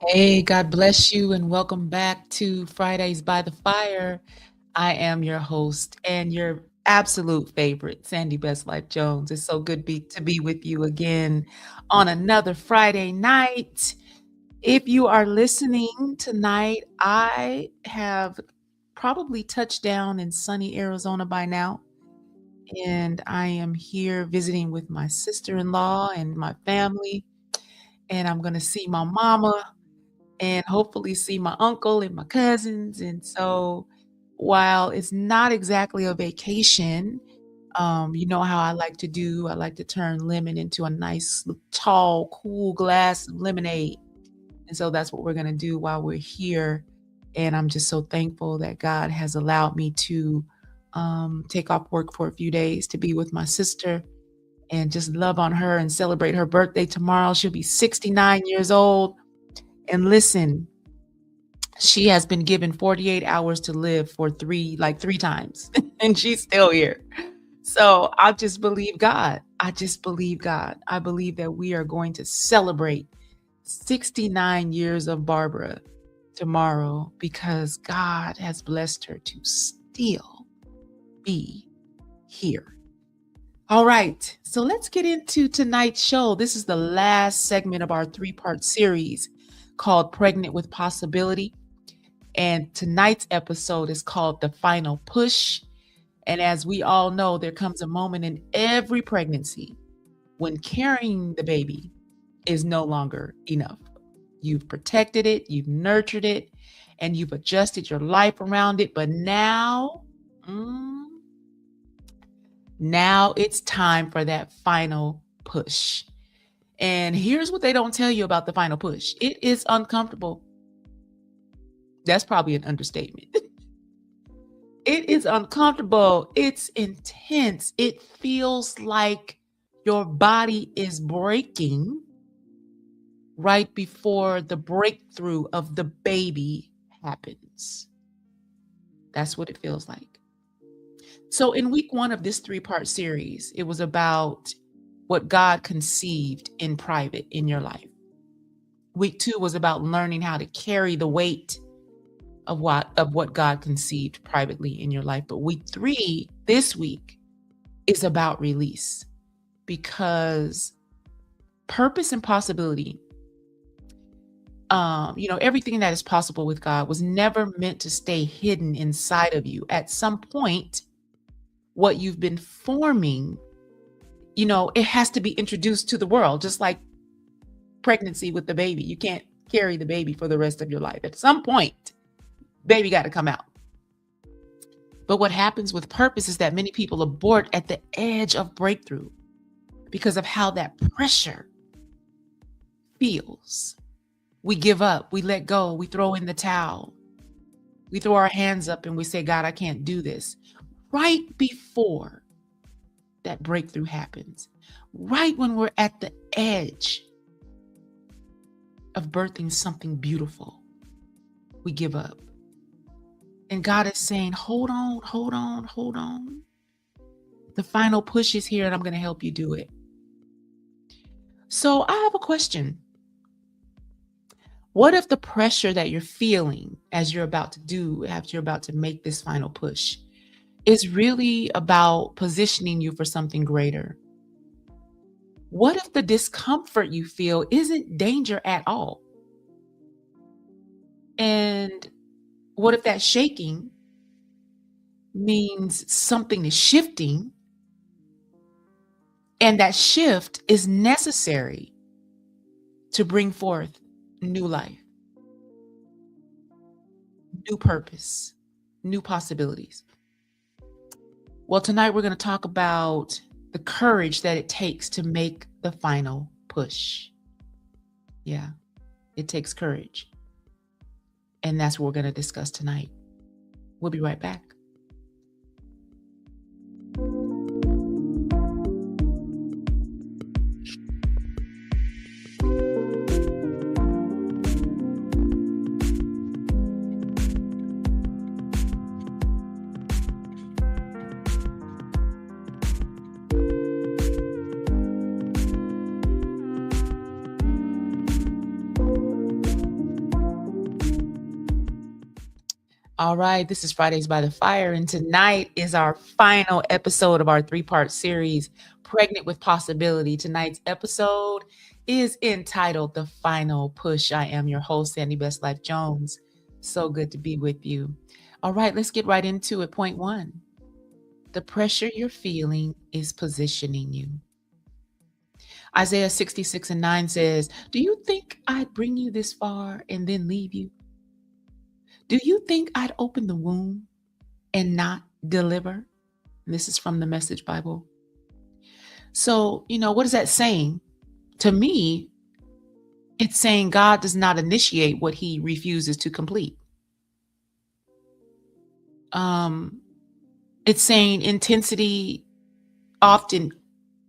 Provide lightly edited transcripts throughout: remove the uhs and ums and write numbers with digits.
Hey, God bless you, and welcome back to Fridays by the Fire. I am your host and your absolute favorite, Sandy Best Life Jones. It's so good to be with you again on another Friday night. If you are listening tonight, I have probably touched down in sunny Arizona by now, and I am here visiting with my sister-in-law and my family, and I'm going to see my mama and hopefully see my uncle and my cousins. And so while it's not exactly a vacation, you know how I like to do, I like to turn lemon into a nice, tall, cool glass of lemonade. And so that's what we're going to do while we're here. And I'm just so thankful that God has allowed me to take off work for a few days to be with my sister and just love on her and celebrate her birthday tomorrow. She'll be 69 years old. And listen, she has been given 48 hours to live for three times, and she's still here. So I just believe God. I just believe God. I believe that we are going to celebrate 69 years of Barbara tomorrow because God has blessed her to still be here. All right, so let's get into tonight's show. This is the last segment of our three-part series called Pregnant with Possibility. And tonight's episode is called The Final Push. And as we all know, there comes a moment in every pregnancy when carrying the baby is no longer enough. You've protected it, you've nurtured it, and you've adjusted your life around it. But now it's time for that final push. And here's what they don't tell you about the final push. It is uncomfortable. That's probably an understatement. It is uncomfortable. It's intense. It feels like your body is breaking right before the breakthrough of the baby happens. That's what it feels like. So in week 1 of this 3-part series, it was about what God conceived in private in your life. Week 2 was about learning how to carry the weight of what God conceived privately in your life. But week 3, this week, is about release, because purpose and possibility, everything that is possible with God was never meant to stay hidden inside of you. At some point, what you've been forming, it has to be introduced to the world, just like pregnancy with the baby. You can't carry the baby for the rest of your life. At some point, baby got to come out. But what happens with purpose is that many people abort at the edge of breakthrough because of how that pressure feels. We give up, we let go, we throw in the towel. We throw our hands up and we say, God, I can't do this. Right before that breakthrough happens, right when we're at the edge of birthing something beautiful, we give up. And God is saying, hold on. The final push is here and I'm going to help you do it. So I have a question. What if the pressure that you're feeling as you're about to make this final push is really about positioning you for something greater? What if the discomfort you feel isn't danger at all? And what if that shaking means something is shifting, and that shift is necessary to bring forth new life, new purpose, new possibilities? Well, tonight we're going to talk about the courage that it takes to make the final push. Yeah, it takes courage. And that's what we're going to discuss tonight. We'll be right back. All right, this is Fridays by the Fire, and tonight is our final episode of our three-part series, Pregnant with Possibility. Tonight's episode is entitled The Final Push. I am your host, Sandy Best Life Jones. So good to be with you. All right, let's get right into it. Point one, the pressure you're feeling is positioning you. Isaiah 66:9 says, "Do you think I'd bring you this far and then leave you? Do you think I'd open the womb and not deliver?" This is from the Message Bible. So, what is that saying? To me, it's saying God does not initiate what he refuses to complete. It's saying intensity often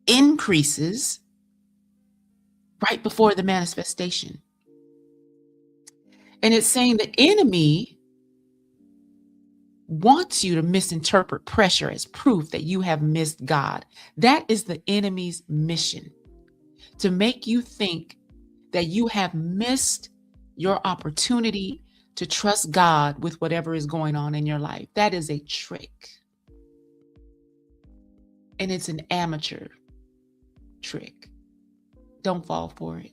increases right before the manifestation. And it's saying the enemy wants you to misinterpret pressure as proof that you have missed God. That is the enemy's mission, to make you think that you have missed your opportunity to trust God with whatever is going on in your life. That is a trick. And it's an amateur trick. Don't fall for it.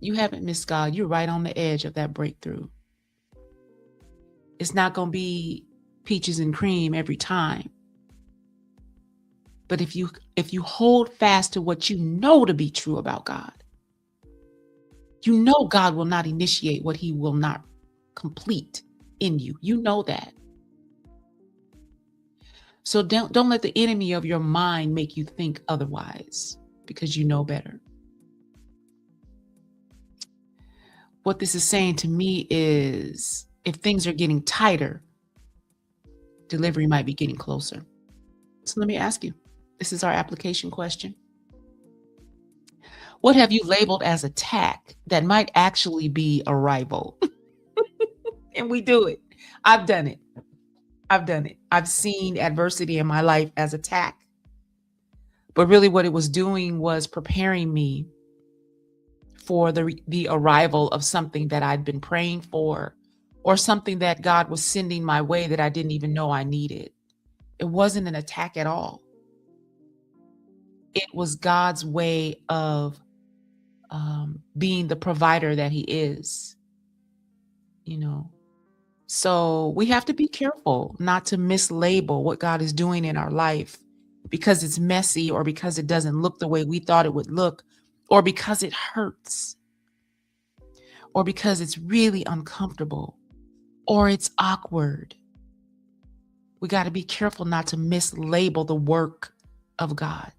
You haven't missed God. You're right on the edge of that breakthrough. It's not going to be peaches and cream every time. But if you hold fast to what you know to be true about God, you know God will not initiate what he will not complete in you. You know that. So don't let the enemy of your mind make you think otherwise, because you know better. What this is saying to me is, if things are getting tighter, delivery might be getting closer. So let me ask you, this is our application question. What have you labeled as attack that might actually be arrival? And we do it. I've done it. I've seen adversity in my life as attack. But really what it was doing was preparing me for the arrival of something that I'd been praying for, or something that God was sending my way that I didn't even know I needed. It wasn't an attack at all. It was God's way of being the provider that he is, So we have to be careful not to mislabel what God is doing in our life because it's messy, or because it doesn't look the way we thought it would look, or because it hurts, or because it's really uncomfortable, or it's awkward. We got to be careful not to mislabel the work of God,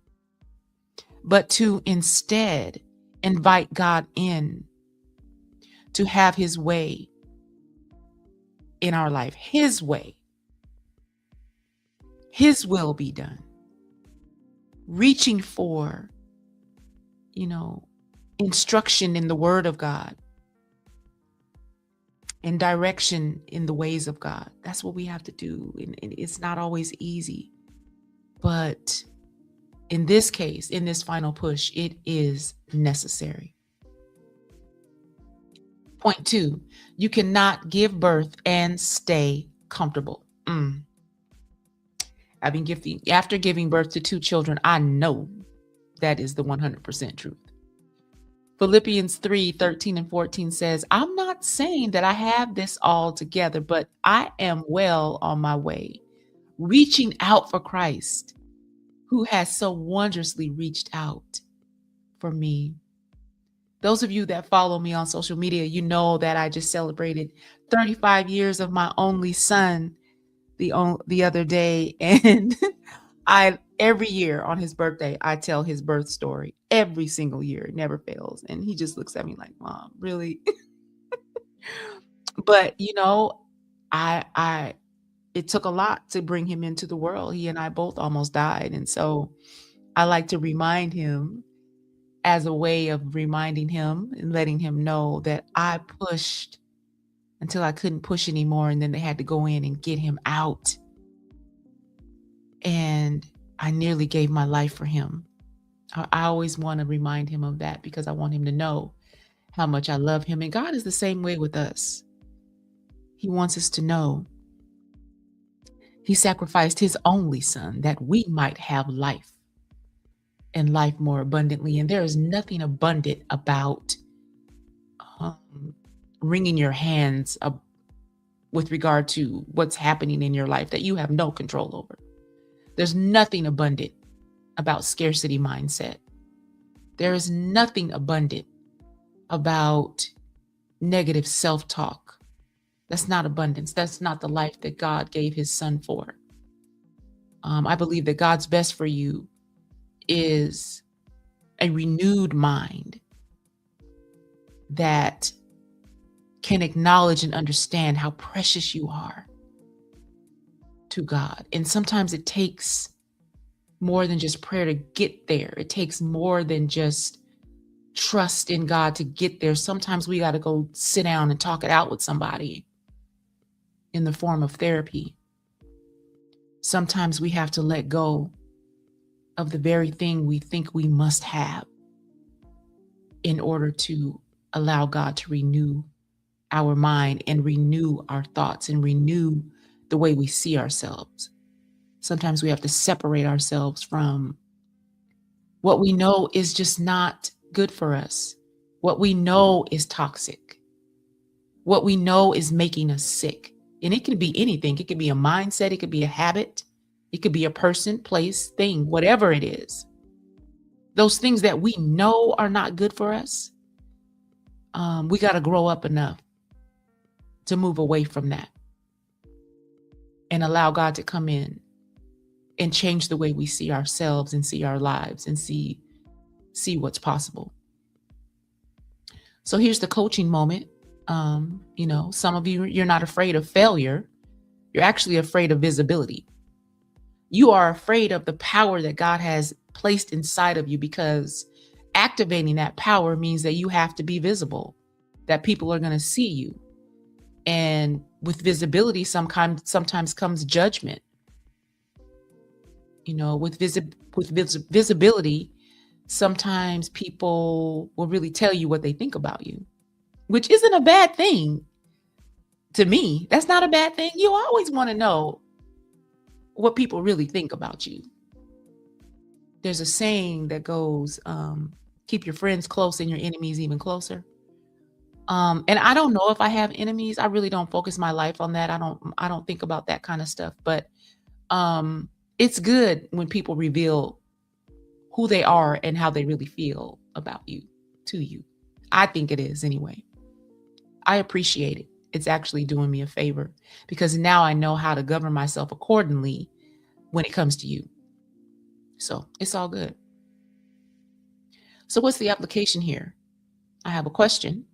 but to instead invite God in to have his way in our life, his way, his will be done. Reaching for, instruction in the word of God and direction in the ways of God. That's what we have to do. And it's not always easy, but in this case, in this final push, it is necessary. Point two, you cannot give birth and stay comfortable. I've been after giving birth to 2 children, I know that is the 100% truth. Philippians 3:13 and 14 says, "I'm not saying that I have this all together, but I am well on my way, reaching out for Christ, who has so wondrously reached out for me." Those of you that follow me on social media, you know that I just celebrated 35 years of my only son the other day, and every year on his birthday, I tell his birth story every single year. It never fails. And he just looks at me like, "Mom, really?" But it took a lot to bring him into the world. He and I both almost died. And so I like to remind him, as a way of reminding him and letting him know that I pushed until I couldn't push anymore. And then they had to go in and get him out. And I nearly gave my life for him. I always want to remind him of that, because I want him to know how much I love him. And God is the same way with us. He wants us to know He sacrificed his only son that we might have life and life more abundantly. And there is nothing abundant about um, wringing your hands up with regard to what's happening in your life that you have no control over. There's nothing abundant about scarcity mindset. There is nothing abundant about negative self-talk. That's not abundance. That's not the life that God gave his son for. I believe that God's best for you is a renewed mind that can acknowledge and understand how precious you are to God. And sometimes it takes more than just prayer to get there. It takes more than just trust in God to get there. Sometimes we got to go sit down and talk it out with somebody in the form of therapy. Sometimes we have to let go of the very thing we think we must have in order to allow God to renew our mind and renew our thoughts and renew the way we see ourselves. Sometimes we have to separate ourselves from what we know is just not good for us, what we know is toxic, what we know is making us sick. And it can be anything. It could be a mindset, it could be a habit, it could be a person, place, thing, whatever it is. Those things that we know are not good for us, we got to grow up enough to move away from that and allow God to come in and change the way we see ourselves and see our lives and see what's possible. So here's the coaching moment. Some of you, you're not afraid of failure. You're actually afraid of visibility. You are afraid of the power that God has placed inside of you, because activating that power means that you have to be visible, that people are going to see you. And with visibility, sometimes comes judgment. With visibility, sometimes people will really tell you what they think about you, which isn't a bad thing to me. That's not a bad thing. You always want to know what people really think about you. There's a saying that goes, keep your friends close and your enemies even closer. And I don't know if I have enemies. I really don't focus my life on that. I don't think about that kind of stuff, but it's good when people reveal who they are and how they really feel about you to you. I think it is anyway. I appreciate it. It's actually doing me a favor, because now I know how to govern myself accordingly when it comes to you. So it's all good. So what's the application here? I have a question.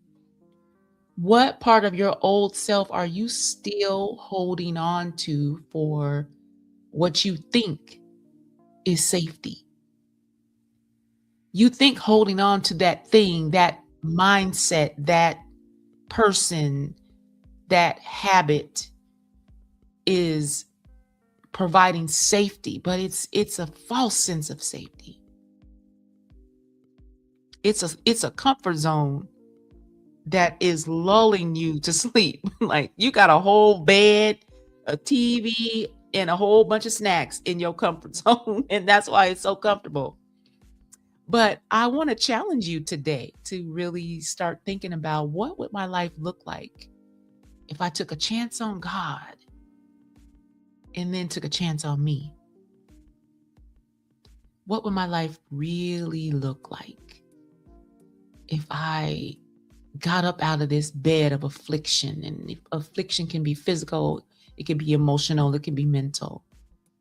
What part of your old self are you still holding on to for what you think is safety? You think holding on to that thing, that mindset, that person, that habit is providing safety, but it's a false sense of safety. It's a comfort zone that is lulling you to sleep. Like you got a whole bed, a TV, and a whole bunch of snacks in your comfort zone, and that's why it's so comfortable. But I want to challenge you today to really start thinking about, what would my life look like if I took a chance on God and then took a chance on me? What would my life really look like if I got up out of this bed of affliction? And if affliction can be physical, it can be emotional, it can be mental,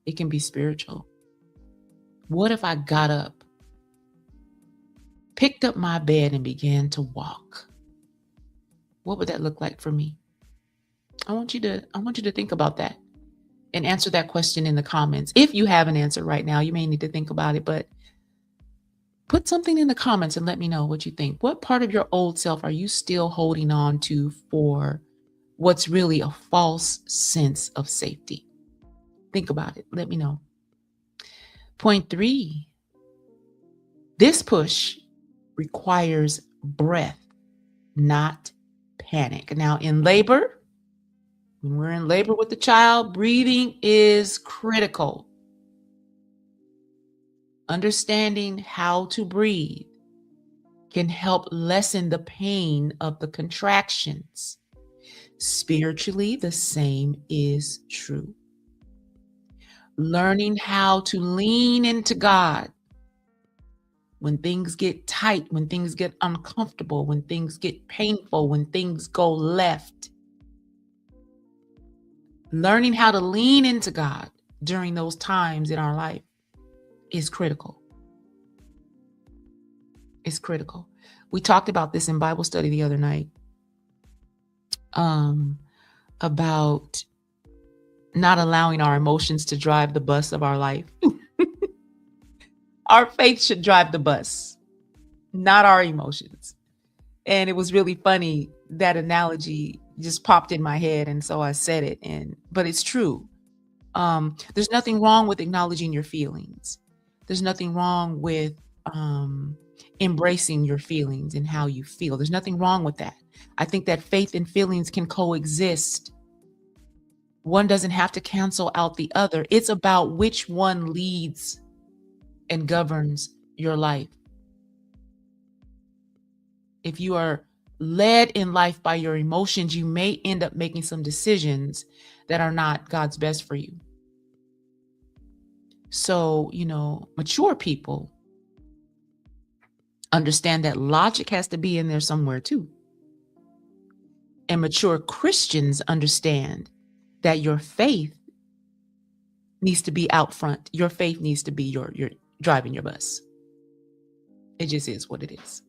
it can be spiritual. What if I got up, picked up my bed, and began to walk? What would that look like for me? I want you to think about that and answer that question in the comments. If you have an answer right now, you may need to think about it, but put something in the comments and let me know what you think. What part of your old self are you still holding on to for what's really a false sense of safety? Think about it. Let me know. Point 3, this push requires breath, not panic. Now, in labor, When we're in labor with the child, breathing is critical. Understanding how to breathe can help lessen the pain of the contractions. Spiritually, the same is true. Learning how to lean into God when things get tight, when things get uncomfortable, when things get painful, when things go left. Learning how to lean into God during those times in our life is critical. It's critical. We talked about this in Bible study the other night, about not allowing our emotions to drive the bus of our life. Our faith should drive the bus, not our emotions. And it was really funny. That analogy just popped in my head, and so I said it. But it's true. There's nothing wrong with acknowledging your feelings. There's nothing wrong with embracing your feelings and how you feel. There's nothing wrong with that. I think that faith and feelings can coexist. One doesn't have to cancel out the other. It's about which one leads and governs your life. If you are led in life by your emotions, you may end up making some decisions that are not God's best for you. So, mature people understand that logic has to be in there somewhere too. And mature Christians understand that your faith needs to be out front. Your faith needs to be your driving your bus. It just is what it is.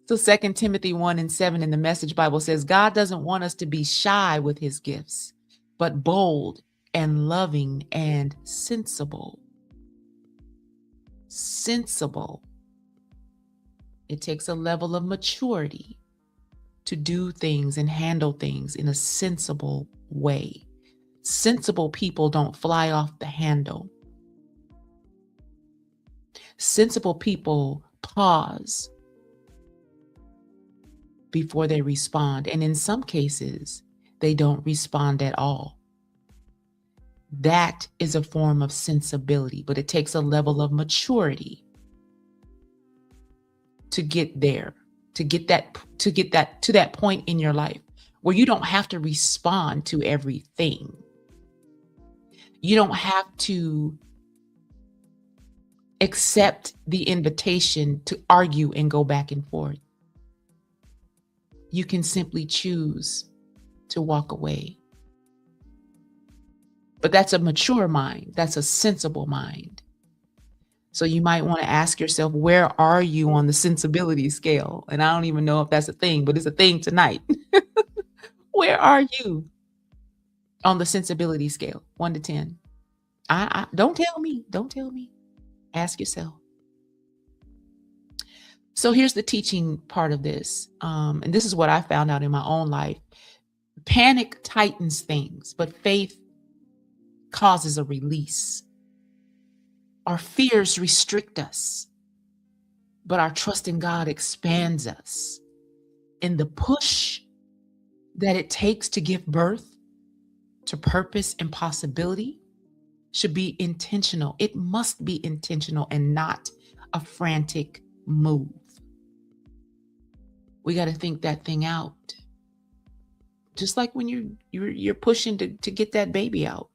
So 2 Timothy 1:7 in the Message Bible says, God doesn't want us to be shy with his gifts, but bold and loving and sensible. Sensible. It takes a level of maturity to do things and handle things in a sensible way. Sensible people don't fly off the handle. Sensible people pause before they respond. And in some cases, they don't respond at all. That is a form of sensibility, but it takes a level of maturity to get there, to get to that point in your life where you don't have to respond to everything. You don't have to accept the invitation to argue and go back and forth. You can simply choose to walk away. But that's a mature mind. That's a sensible mind. So you might want to ask yourself, where are you on the sensibility scale? And I don't even know if that's a thing, but it's a thing tonight. Where are you on the sensibility scale, 1 to 10? I don't tell me. Don't tell me. Ask yourself. So here's the teaching part of this. And this is what I found out in my own life. Panic tightens things, but faith causes a release. Our fears restrict us, but our trust in God expands us. And the push that it takes to give birth to purpose and possibility should be intentional. It must be intentional and not a frantic move. We got to think that thing out. Just like when you're pushing to get that baby out.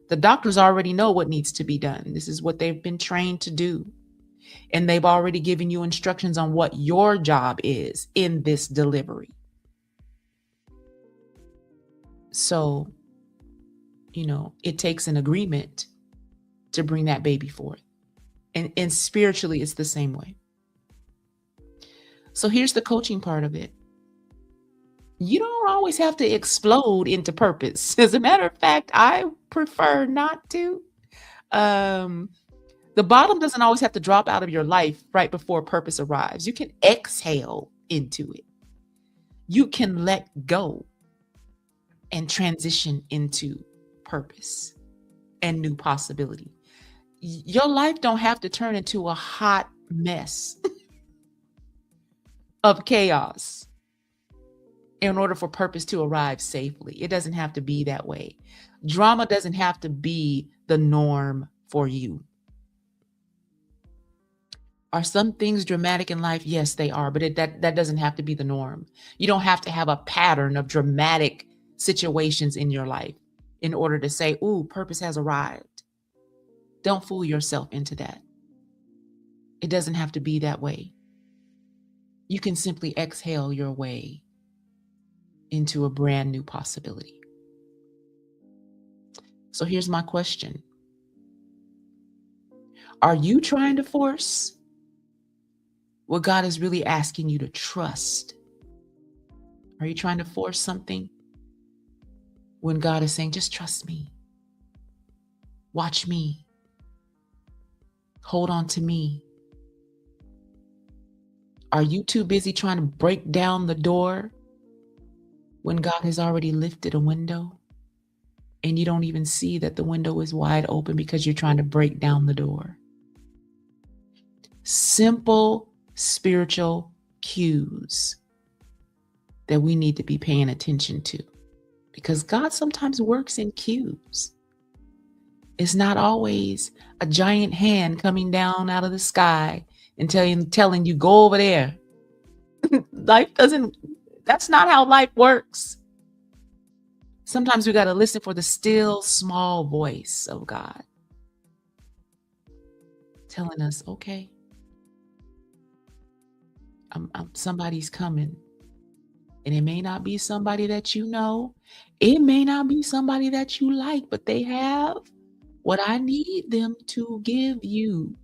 The doctors already know what needs to be done. This is what they've been trained to do. And they've already given you instructions on what your job is in this delivery. So, it takes an agreement to bring that baby forth. And spiritually, it's the same way. So here's the coaching part of it. You don't always have to explode into purpose. As a matter of fact, I prefer not to. The bottom doesn't always have to drop out of your life right before purpose arrives. You can exhale into it. You can let go and transition into purpose and new possibility. Your life don't have to turn into a hot mess of chaos in order for purpose to arrive safely. It doesn't have to be that way. Drama doesn't have to be the norm for you. Are some things dramatic in life? Yes, they are, but that doesn't have to be the norm. You don't have to have a pattern of dramatic situations in your life in order to say, ooh, purpose has arrived. Don't fool yourself into that. It doesn't have to be that way. You can simply exhale your way into a brand new possibility. So here's my question. Are you trying to force what God is really asking you to trust? Are you trying to force something when God is saying, just trust me, watch me, hold on to me? Are you too busy trying to break down the door when God has already lifted a window and you don't even see that the window is wide open because you're trying to break down the door? Simple spiritual cues that we need to be paying attention to, because God sometimes works in cues. It's not always a giant hand coming down out of the sky and telling you, go over there. That's not how life works. Sometimes we got to listen for the still small voice of God telling us, okay, somebody's coming. And it may not be somebody that you know. It may not be somebody that you like, but they have what I need them to give you.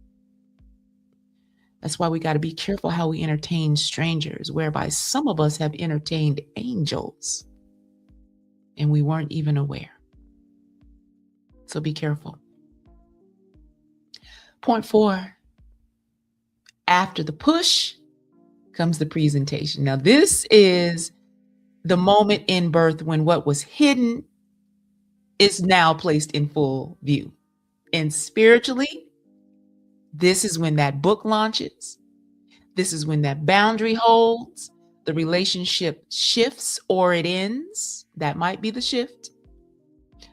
That's why we got to be careful how we entertain strangers, whereby some of us have entertained angels and we weren't even aware. So be careful. Point 4, after the push comes the presentation. Now, this is the moment in birth when what was hidden is now placed in full view. And spiritually, this is when that book launches. This is when that boundary holds. The relationship shifts or it ends. That might be the shift.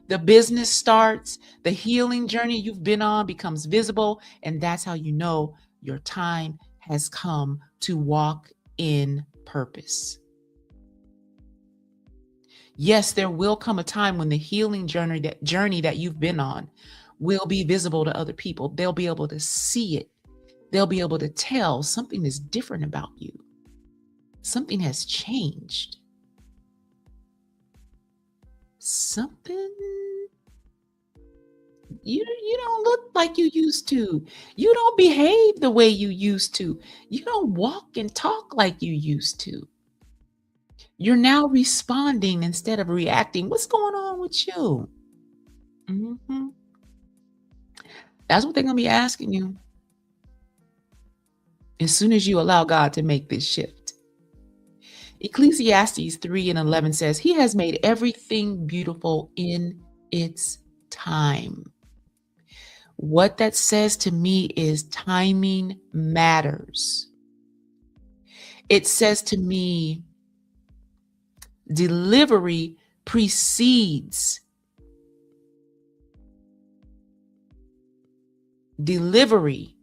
The business starts. The healing journey you've been on becomes visible. And that's how you know your time has come to walk in purpose. Yes, there will come a time when the healing journey that you've been on will be visible to other people. They'll be able to see it. They'll be able to tell something is different about you. Something has changed. Something, you don't look like you used to. You don't behave the way you used to. You don't walk and talk like you used to. You're now responding instead of reacting. What's going on with you? That's what they're going to be asking you as soon as you allow God to make this shift. Ecclesiastes 3:11 says, He has made everything beautiful in its time. What that says to me is timing matters. It says to me, delivery precedes. Delivery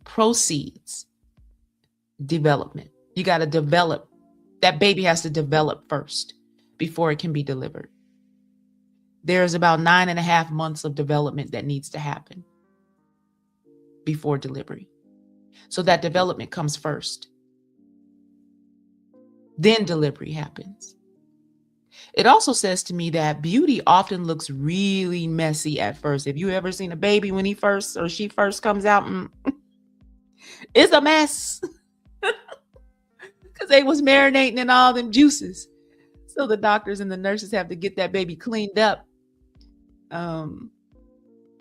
proceeds development. You got to develop. That baby has to develop first before it can be delivered. There's about 9.5 months of development that needs to happen before delivery. So that development comes first. Then delivery happens. It also says to me that beauty often looks really messy at first. If you ever seen a baby when he first or she first comes out, it's a mess. Because they was marinating in all them juices. So the doctors and the nurses have to get that baby cleaned up.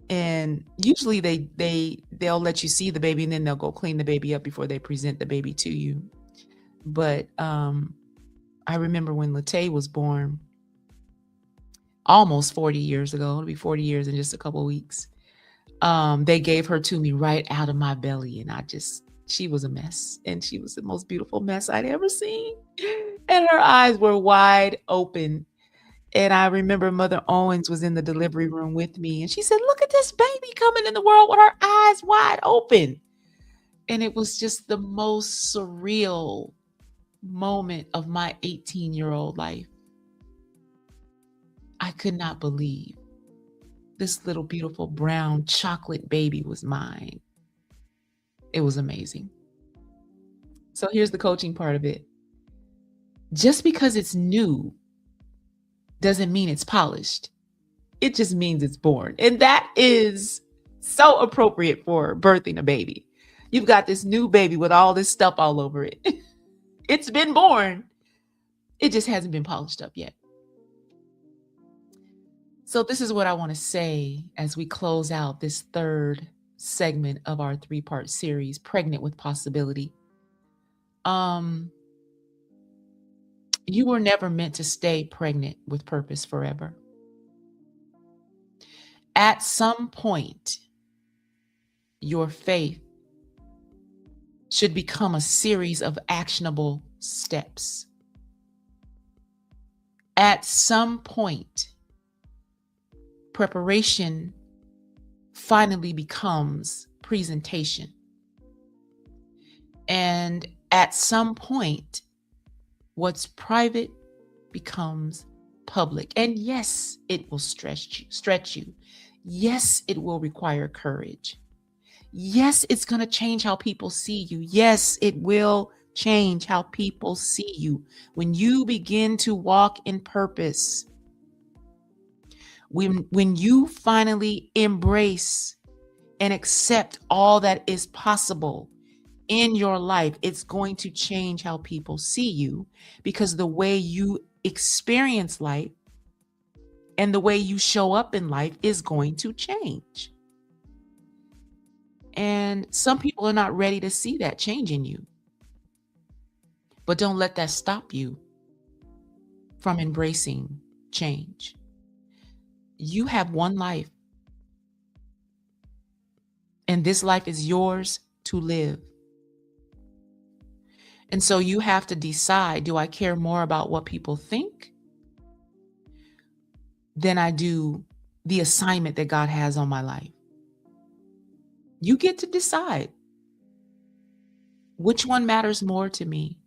And usually they'll let you see the baby and then they'll go clean the baby up before they present the baby to you. But I remember when Latay was born almost 40 years ago. It'll be 40 years in just a couple of weeks. They gave her to me right out of my belly, and I just She was a mess, and she was the most beautiful mess I'd ever seen. And her eyes were wide open. And I remember Mother Owens was in the delivery room with me, and she said, "Look at this baby coming in the world with her eyes wide open." And it was just the most surreal moment of my 18-year-old life. I could not believe this little beautiful brown chocolate baby was mine. It was amazing. So here's the coaching part of it. Just because it's new doesn't mean it's polished. It just means it's born. And that is so appropriate for birthing a baby. You've got this new baby with all this stuff all over it. It's been born. It just hasn't been polished up yet. So this is what I want to say as we close out this third segment of our 3-part series, Pregnant with Possibility. You were never meant to stay pregnant with purpose forever. At some point, your faith should become a series of actionable steps. At some point, preparation finally becomes presentation. And at some point, what's private becomes public. And yes, it will stretch you. Yes, it will require courage. Yes, it's going to change how people see you. Yes, it will change how people see you. When you begin to walk in purpose, when you finally embrace and accept all that is possible in your life, it's going to change how people see you, because the way you experience life and the way you show up in life is going to change. And some people are not ready to see that change in you. But don't let that stop you from embracing change. You have one life, and this life is yours to live. And so you have to decide, do I care more about what people think than I do the assignment that God has on my life? You get to decide which one matters more to me,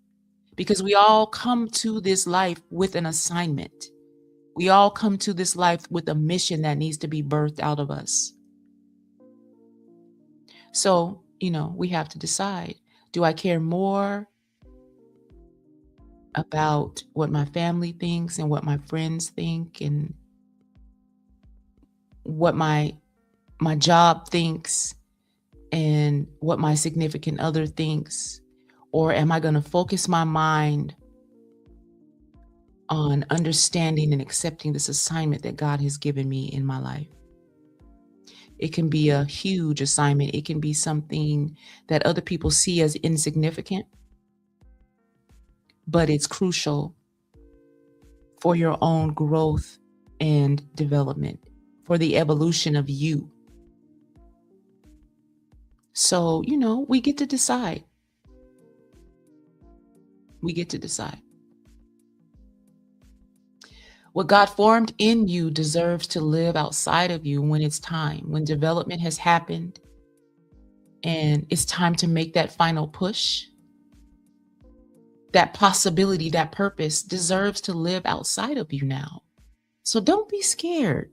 because we all come to this life with an assignment. We all come to this life with a mission that needs to be birthed out of us. So, we have to decide, do I care more about what my family thinks and what my friends think and what my job thinks and what my significant other thinks? Or am I going to focus my mind on understanding and accepting this assignment that God has given me in my life? It can be a huge assignment. It can be something that other people see as insignificant, but it's crucial for your own growth and development, for the evolution of you. So, we get to decide. We get to decide. What God formed in you deserves to live outside of you when it's time, when development has happened and it's time to make that final push. That possibility, that purpose deserves to live outside of you now. So don't be scared.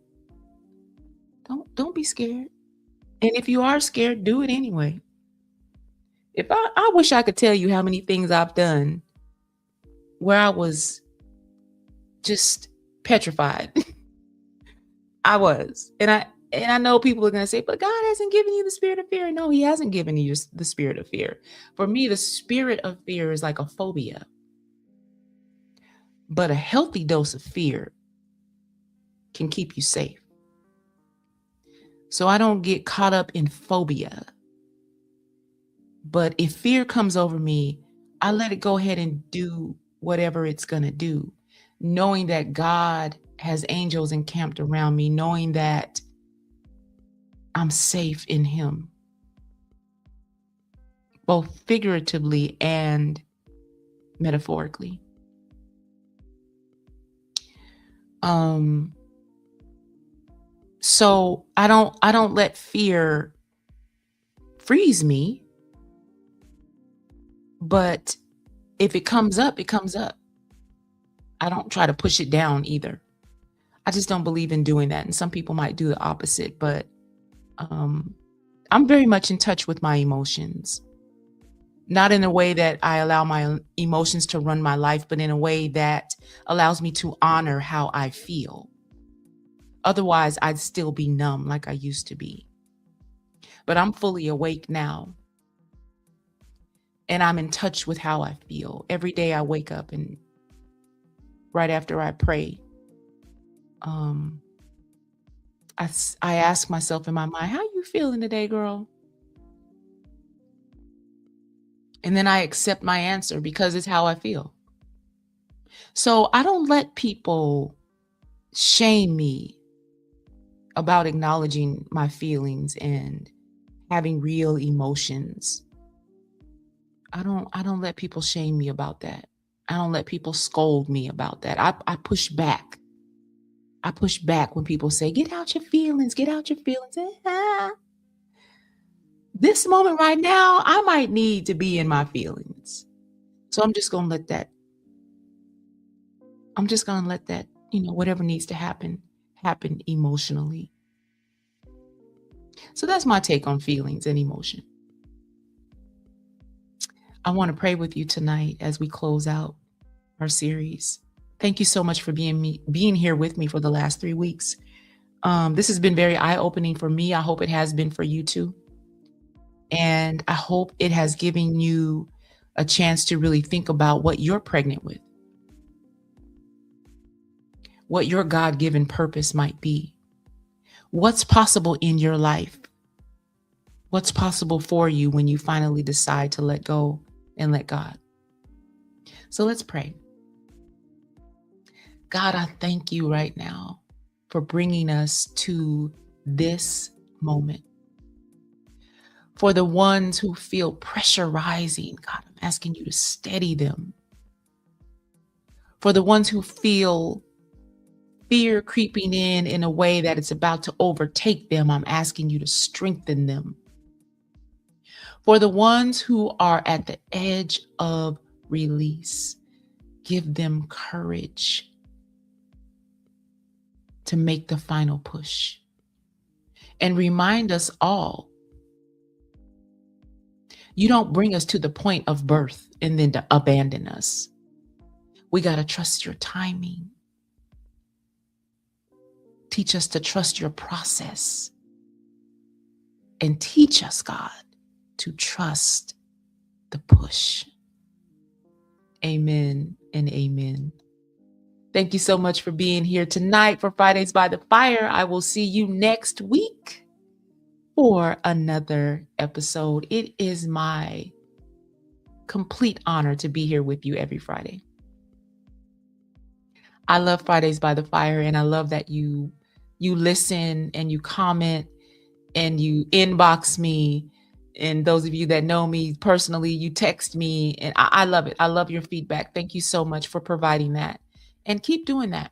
Don't be scared. And if you are scared, do it anyway. If I wish I could tell you how many things I've done where I was just petrified. I was. And I know people are going to say, but God hasn't given you the spirit of fear. No, he hasn't given you the spirit of fear. For me, the spirit of fear is like a phobia. But a healthy dose of fear can keep you safe. So I don't get caught up in phobia. But if fear comes over me, I let it go ahead and do whatever it's going to do, knowing that God has angels encamped around me, knowing that I'm safe in him. both figuratively and metaphorically. Um, so I don't let fear freeze me, but if it comes up, it comes up. I don't try to push it down either. I just don't believe in doing that. And some people might do the opposite, but um, I'm very much in touch with my emotions. Not in a way that I allow my emotions to run my life, but in a way that allows me to honor how I feel. Otherwise, I'd still be numb like I used to be. But I'm fully awake now, and I'm in touch with how I feel. Every day I wake up and right after I pray, um, I ask myself in my mind, "How you feeling today, girl?" And then I accept my answer because it's how I feel. So I don't let people shame me about acknowledging my feelings and having real emotions. I don't let people shame me about that. I don't let people scold me about that. I push back. I push back when people say, "Get out your feelings, get out your feelings." This moment right now, I might need to be in my feelings. So I'm just gonna let that, whatever needs to happen, happen emotionally. So that's my take on feelings and emotion. I want to pray with you tonight as we close out our series. Thank you so much for being here with me for the last 3 weeks. This has been very eye-opening for me. I hope it has been for you too. And I hope it has given you a chance to really think about what you're pregnant with, what your God-given purpose might be, what's possible in your life, what's possible for you when you finally decide to let go and let God. So let's pray. God, I thank you right now for bringing us to this moment. For the ones who feel pressure rising, God, I'm asking you to steady them. For the ones who feel fear creeping in a way that it's about to overtake them, I'm asking you to strengthen them. For the ones who are at the edge of release, give them courage to make the final push. And remind us all, you don't bring us to the point of birth and then to abandon us. We got to trust your timing. Teach us to trust your process. And teach us, God, to trust the push. Amen and amen. Thank you so much for being here tonight for Fridays by the Fire. I will see you next week for another episode. It is my complete honor to be here with you every Friday. I love Fridays by the Fire, and I love that you listen and you comment and you inbox me. And those of you that know me personally, you text me, and I love it. I love your feedback. Thank you so much for providing that. And keep doing that.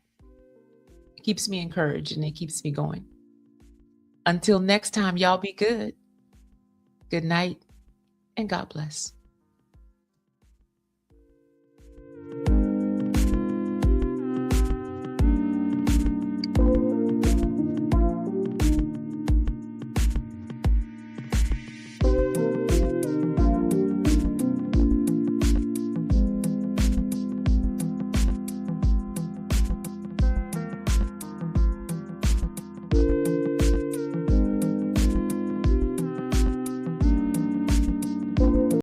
It keeps me encouraged and it keeps me going. Until next time, y'all be good. Good night and God bless.